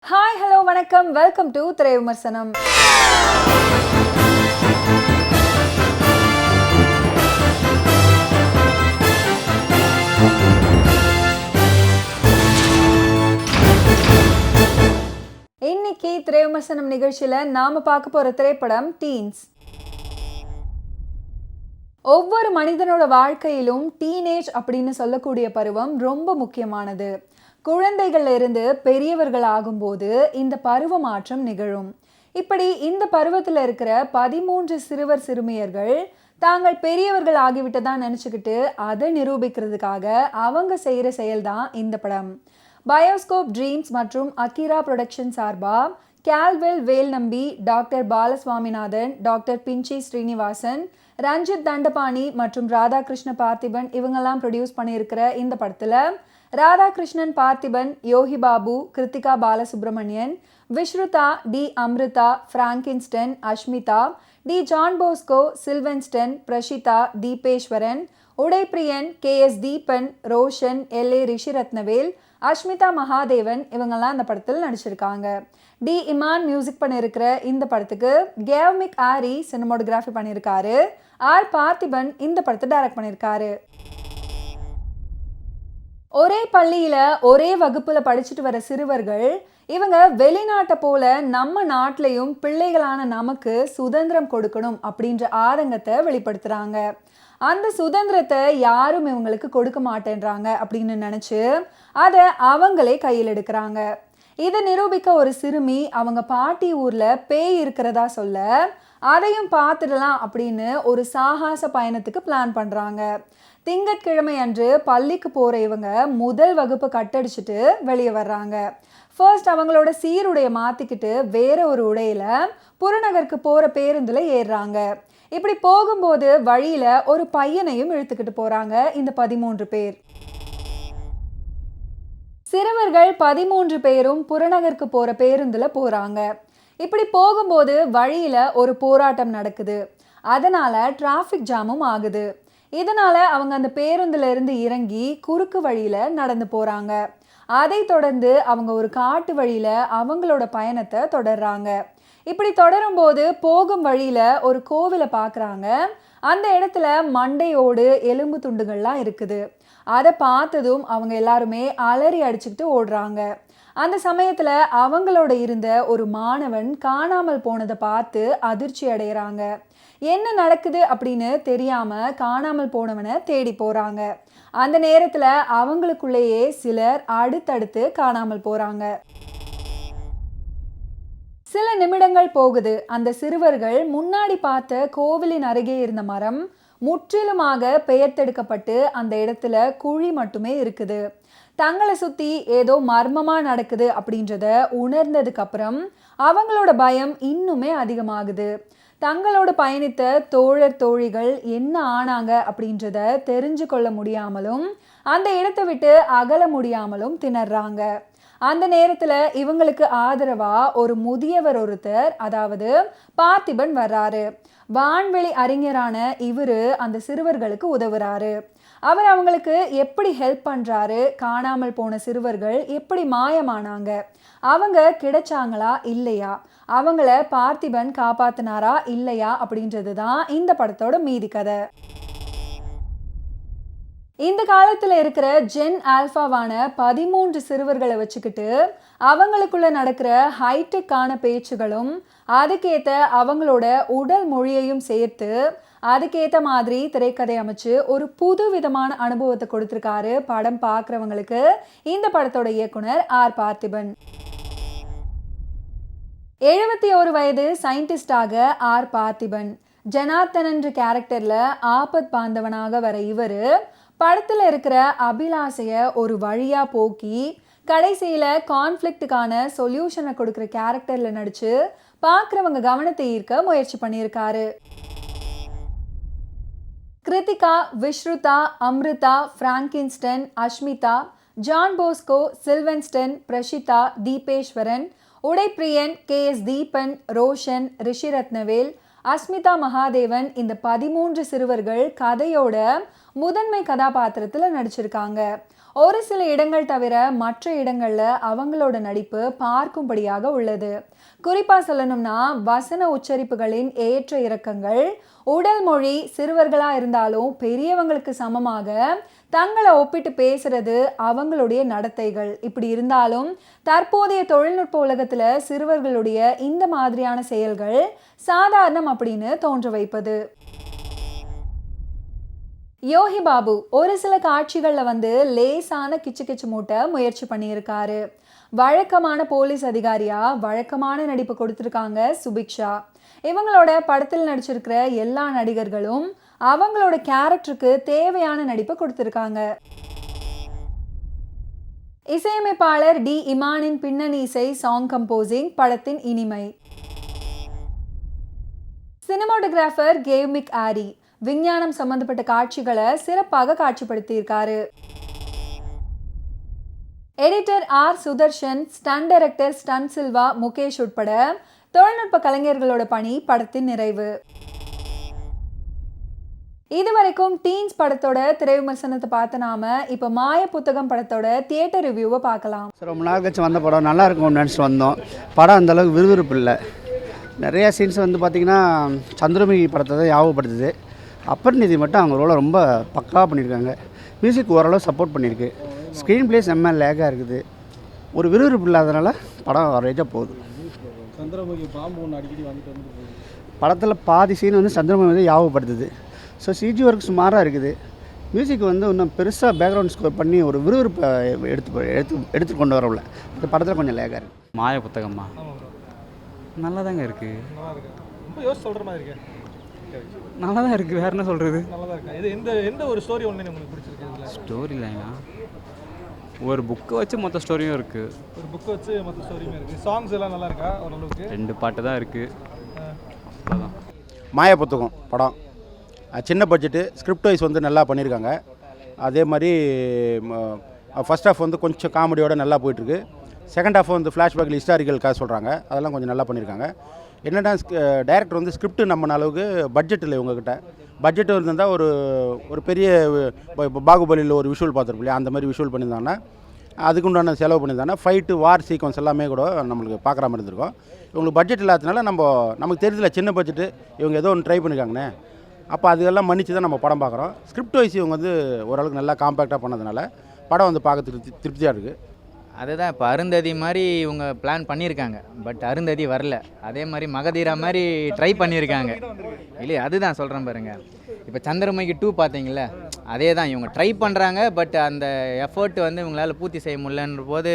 Hi hello வணக்கம் welcome to திரை விமர்சனம். இன்னைக்கு திரை விமர்சனம் நிகழ்ச்சியில நாம பார்க்க போற திரைப்படம் டீன்ஸ். ஒவ்வொரு மனிதனோட வாழ்க்கையிலும் டீனேஜ் அப்படின்னு சொல்லக்கூடிய பருவம் ரொம்ப முக்கியமானது. குழந்தைகள்ல இருந்து பெரியவர்கள் ஆகும்போது இந்த பருவ மாற்றம் நிகழும். இப்படி இந்த பருவத்தில் இருக்கிற 13 சிறுவர் சிறுமியர்கள் தாங்கள் பெரியவர்கள் ஆகிவிட்டதா நினச்சிக்கிட்டு அதை நிரூபிக்கிறதுக்காக அவங்க செய்கிற செயல்தான் இந்த படம். பயோஸ்கோப் ட்ரீம்ஸ் மற்றும் அகிரா புரொடக்ஷன் சார்பா கேல்வெல் வேல்நம்பி, டாக்டர் பாலசுவாமிநாதன், டாக்டர் பிஞ்சி ஸ்ரீனிவாசன், ரஞ்சித் தண்டபாணி மற்றும் ராதாகிருஷ்ண பார்த்திபன் இவங்கெல்லாம் ப்ரொடியூஸ் பண்ணியிருக்கிற இந்த படத்தில் Radhakrishnan Parthiban, Yogi Babu, Kiruthika Balasubramanian, Vishrutha, D Amrutha, Frankinston, Ashmitha, D John Bosco, Silvenston, Prashitha, Deepeshwaran, Udaipriyan, KS Deepan, Roshan, LA Rishirathnavel, Ashmitha Mahadevan இவங்கெல்லாம் இந்த படத்தில் நடிச்சிருக்காங்க. டி இமான் மியூசிக் பண்ணியிருக்கிற இந்த படத்துக்கு கேவ்மிக் ஆரி சினிமோட்டோகிராஃபி பண்ணியிருக்காரு. ஆர் பார்த்திபன் இந்த படத்தை டைரக்ட் பண்ணியிருக்காரு. ஒரே பள்ளியில ஒரே வகுப்புல படிச்சுட்டு வர சிறுவர்கள் இவங்க வெளிநாட்டை போல நம்ம நாட்டிலையும் பிள்ளைகளான நமக்கு சுதந்திரம் கொடுக்கணும் அப்படின்ற ஆதங்கத்தை வெளிப்படுத்துறாங்க. அந்த சுதந்திரத்தை யாரும் இவங்களுக்கு கொடுக்க மாட்டேன்றாங்க அப்படின்னு நினைச்சு அதை அவங்களே கையில் எடுக்கிறாங்க. இதை நிரூபிக்க ஒரு சிறுமி அவங்க பாட்டி ஊர்ல பேய் இருக்கிறதா சொல்ல அதையும் பார்த்துடலாம் அப்படின்னு ஒரு சாகச பயணத்துக்கு பிளான் பண்றாங்க. திங்கட்கிழமை அன்று பள்ளிக்கு போற இவங்க முதல் வகுப்பு கட்டடிச்சுட்டு வெளியே வர்றாங்க. ஃபர்ஸ்ட் அவங்களோட சீருடைய மாத்திக்கிட்டு வேற ஒரு உடையில புறநகருக்கு போற பேருந்துல ஏறுறாங்க. இப்படி போகும்போது வழியில ஒரு பையனையும் இழுத்துக்கிட்டு போறாங்க இந்த 13 பேர். சிறுவர்கள் 13 பேரும் புறநகருக்கு போற பேருந்துல போறாங்க. இப்படி போகும்போது வழியில ஒரு போராட்டம் நடக்குது. அதனால டிராஃபிக் ஜாமும் ஆகுது. இதனால அவங்க அந்த பேருந்துல இருந்து இறங்கி குறுக்கு வழியில நடந்து போறாங்க. அதை தொடர்ந்து அவங்க ஒரு காட்டு வழியில அவங்களோட பயணத்தை தொடர்றாங்க. இப்படி தொடரும்போது போகும் வழியில ஒரு கோவிலை பார்க்குறாங்க. அந்த இடத்துல மண்டையோடு எலும்பு துண்டுகள்லாம் இருக்குது. அதை பார்த்ததும் அவங்க எல்லாருமே அலறி அடிச்சுக்கிட்டு ஓடுறாங்க. அந்த சமயத்துல அவங்களோட இருந்த ஒரு மாணவன் காணாமல் போனதை பார்த்து அதிர்ச்சி அடைகிறாங்க. என்ன நடக்குது அப்படின்னு தெரியாம காணாமல் போனவனை தேடி போறாங்க. அந்த நேரத்துல அவங்களுக்குள்ளேயே சிலர் அடுத்தடுத்து காணாமல் போறாங்க. சில நிமிடங்கள் போகுது. அந்த சிறுவர்கள் முன்னாடி பார்த்த கோவிலின் அருகே இருந்த மரம் முற்றிலுமாக பெயர்த்தெடுக்கப்பட்டு அந்த இடத்துல குழி மட்டுமே இருக்குது. தங்களை சுத்தி ஏதோ மர்மமா நடக்குது அப்படின்றத உணர்ந்ததுக்கு அப்புறம் அவங்களோட பயம் இன்னுமே அதிகமாகுது. தங்களோட பயணித்த தோழர் தோழிகள் என்ன ஆனாங்க அப்படின்றத தெரிஞ்சு கொள்ள முடியாமலும் அந்த இடத்தை விட்டு அகல முடியாமலும் திணறாங்க. அந்த நேரத்துல இவங்களுக்கு ஆதரவா ஒரு முதியவர் ஒருத்தர், அதாவது பார்த்திபன் வர்றாரு. வான்வெளி அறிஞரான இவரு அந்த சிறுவர்களுக்கு உதவுறாரு. அவர் அவங்களுக்கு எப்படி ஹெல்ப் பண்றாரு, காணாமல் போன சிறுவர்கள் எப்படி மாயமானாங்க, அவங்க கிடைச்சாங்களா இல்லையா, அவங்கள பார்த்திபன் காப்பாத்தினாரா இல்லையா அப்படின்றது தான் இந்த படத்தோட மீதி கதை. இந்த காலத்துல இருக்கிற ஜென் ஆல்ஃபாவான 13 சிறுவர்களை வச்சுக்கிட்டு அவங்களுக்குள்ள நடக்கிற ஹைடெக்கான பேச்சுகளும் அதுக்கேற்ற அவங்களோட உடல் மொழியையும் சேர்த்து அதுக்கேற்ற மாதிரி திரைக்கதை அமைச்சு ஒரு புது விதமான அனுபவத்தை கொடுத்துருக்காரு படம் பார்க்குறவங்களுக்கு இந்த படத்தோட இயக்குனர் ஆர் பார்த்திபன். 71 வயது சயின்டிஸ்டாக ஆர் பார்த்திபன் ஜனார்த்தனன்ற கேரக்டர்ல ஆபத் பாந்தவனாக வர இவரு படத்துல இருக்கிற அபிலாசைய ஒரு வழியா போக்கி கடைசியில கான்ஃப்ளிக்ட்டுக்கான சொல்யூஷனை கொடுக்குற கேரக்டர்ல நடிச்சு பார்க்குறவங்க கவனத்தை ஈர்க்க முயற்சி பண்ணியிருக்காரு. கிருத்திகா, விஸ்ருதா, அம்ருதா, பிராங்கின்ஸ்டன், அஷ்மிதா, ஜான் போஸ்கோ, சில்வென்ஸ்டன், பிரஷிதா, தீபேஸ்வரன், உடைப்பிரியன், KS தீபன், ரோஷன், ரிஷிரத்னவேல், அஸ்மிதா மகாதேவன் இந்த 13 சிறுவர்கள் கதையோட முதன்மை கதாபாத்திரத்தில் நடிச்சிருக்காங்க. ஒரு சில இடங்கள் தவிர மற்ற இடங்கள்ல அவங்களோட நடிப்பு பார்க்கும்படியாக உள்ளது. குறிப்பா சொல்லணும்னா வசன உச்சரிப்புகளின் ஏற்ற இறக்கங்கள், உடல் மொழி, சிறுவர்களா இருந்தாலும் பெரியவங்களுக்கு சமமாக தங்களை ஒப்பிட்டு பேசுறது, அவங்களுடைய நடத்தைகள் இப்படி இருந்தாலும் தற்போதைய தொழில்நுட்ப உலகத்துல சிறுவர்களுடைய இந்த மாதிரியான செயல்கள் சாதாரணம் அப்படின்னு தோன்ற வைப்பது. யோகி பாபு ஒரு சில காட்சிகள்ல லேசான கிச்சு கிச்சு மூட்ட முயற்சி பண்ணியிருக்காரு. வழக்கமான போலீஸ் அதிகாரியா வழக்கமான நடிப்பு கொடுத்திருக்காங்க சுபிக்ஷா. இவங்களோட படத்தில் நடிச்சிருக்கிற எல்லா நடிகர்களும் அவங்களோட கேரக்டருக்கு தேவையான நடிப்பை கொடுத்திருக்காங்க. இசையமைப்பாளர் டி இமானின் பின்னணி இசை, சாங் கம்போசிங், படத்தின் இனிமை. சினிமாட்டோகிராஃபர் கேவ்மிக் ஆரி விஞ்ஞானம் சம்பந்தப்பட்ட காட்சிகளை சிறப்பாக காட்சிப்படுத்தியிருக்காரு. Editor R Sudharshan, stunt director stunt Silva, Mukesh உட்பட தொழில்நுட்ப கலைஞர்களோட பணி படத்தின் நிறைவு. இதுவரைக்கும் டீன்ஸ் படத்தோட திரை விமர்சனத்தை பார்த்த நாம இப்போ மாய புத்தகம் படத்தோட தியேட்டர் ரிவ்யூவை பார்க்கலாம். ரொம்ப நாள் கழிச்சு வந்த படம் நல்லா இருக்கும்னு நினச்சிட்டு வந்தோம். படம் அந்தளவுக்கு விறுவிறுப்பு இல்லை. நிறையா சீன்ஸ் பார்த்திங்கன்னா சந்திரமுகி படத்தை தான் ஞாபகப்படுத்துது. அப்பர்நிதி மட்டும் அவங்க ரோலை ரொம்ப பக்காவாக பண்ணியிருக்காங்க. மியூசிக் ஓரளவு சப்போர்ட் பண்ணியிருக்கு. ஸ்க்ரீன் பிளே செம்ம லேக்காக இருக்குது. ஒரு விறுவிறுப்பு இல்லாதனால படம் அவரேஜாக போகுது. சந்திரமுகி பாம்பு ஒன்று அடிக்கடி வந்துட்டு படத்தில் பாதி சீன் சந்திரமுகி ஞாபகப்படுத்துது. ஸோ சிஜி ஒர்க் சுமாராக இருக்குது. மியூசிக் இன்னும் பெருசாக பேக்ரவுண்ட் ஸ்கோர் பண்ணி ஒரு விறுவிறுப்பை எடுத்து கொண்டு வரவில்லை. இந்த படத்தில் கொஞ்சம் லேக்காக இருக்குது. மாய புத்தகமா நல்லா தாங்க இருக்குது. நல்லா இருக்கு. ரொம்ப யோசிச்சு சொல்கிற மாதிரி இருக்கேன். நல்லா தான் இருக்குது. வேறு என்ன சொல்கிறது? நல்லா தான் இருக்கேன். இது எந்த ஒரு ஸ்டோரி ஒன்று உங்களுக்கு பிடிச்சிருக்கு? ஸ்டோரி லைனா ஒரு புக்கை வச்சு மொத்த ஸ்டோரியும் இருக்குது. ஒரு புக்கை வச்சு மொத்த ஸ்டோரியுமே இருக்குது. சாங்ஸ் எல்லாம் நல்லா இருக்கா? ஓரளவுக்கு 2 பாட்டு தான் இருக்குது. அவ்வளோதான். மாய புத்தகம் படம் சின்ன பட்ஜெட்டு, ஸ்கிரிப்ட் வைஸ் நல்லா பண்ணியிருக்காங்க. அதே மாதிரி ஃபர்ஸ்ட் ஹாஃப் கொஞ்சம் காமெடியோட நல்லா போயிட்டுருக்கு. செகண்ட் ஹாஃப் ஃப்ளாஷ்பேக்கில் ஹிஸ்டாரிக்கலுக்காக சொல்கிறாங்க. அதெல்லாம் கொஞ்சம் நல்லா பண்ணியிருக்காங்க. என்னென்னா டைரக்டர் ஸ்கிரிப்ட் நம்பின அளவுக்கு பட்ஜெட் இல்லை இவங்ககிட்ட. பட்ஜெட் இருந்தால் ஒரு பெரிய பாகுபலியில் ஒரு விஷுவல் பார்த்துருப்போம் இல்லையா, அந்த மாதிரி விஷுவல் பண்ணியிருந்தாங்கன்னா அதுக்கு உண்டான செலவு பண்ணியிருந்தாங்கன்னா ஃபைட்டு, வார் சீக்வன்ஸ் எல்லாமே கூட நம்மளுக்கு பார்க்குற மாதிரி இருந்திருக்கும். இவங்களுக்கு பட்ஜெட் இல்லாததுனால நமக்கு தெரியுதுல சின்ன பட்ஜெட்டு, இவங்க ஏதோ ஒன்று ட்ரை பண்ணியிருக்காங்கண்ணே. அப்போ அதெல்லாம் மன்னிச்சு தான் நம்ம படம் பார்க்குறோம். ஸ்கிரிப்ட் வைஸ் இவங்க ஓரளவுக்கு நல்லா காம்பேக்டாக பண்ணதுனால படம் பார்க்கறதுக்கு திருப்தியாக இருக்குது. அதுதான் இப்போ அருந்ததி மாதிரி இவங்க பிளான் பண்ணியிருக்காங்க. பட் அருந்ததி வரல. அதே மாதிரி மகதீரா மாதிரி ட்ரை பண்ணியிருக்காங்க. இல்லையா, அதுதான் சொல்கிறேன் பாருங்கள். இப்போ சந்திரமுகி 2 பார்த்தீங்களா, அதே தான் இவங்க ட்ரை பண்ணுறாங்க. பட் அந்த எஃபர்ட் இவங்களால் பூர்த்தி செய்ய முடியலன்ற போது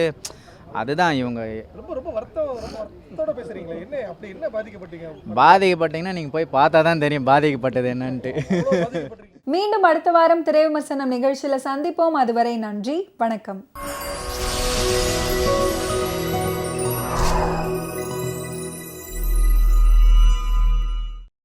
அதுதான் இவங்க ரொம்ப வருத்தத்தோட பேசுகிறீங்களே. என்ன பாதிக்கப்பட்டீங்கன்னா நீங்கள் போய் பார்த்தா தான் தெரியும் பாதிக்கப்பட்டது என்னன்ட்டு. மீண்டும் அடுத்த வாரம் திரை விமர்சனம் நிகழ்ச்சியில் சந்திப்போம். அதுவரை நன்றி, வணக்கம்.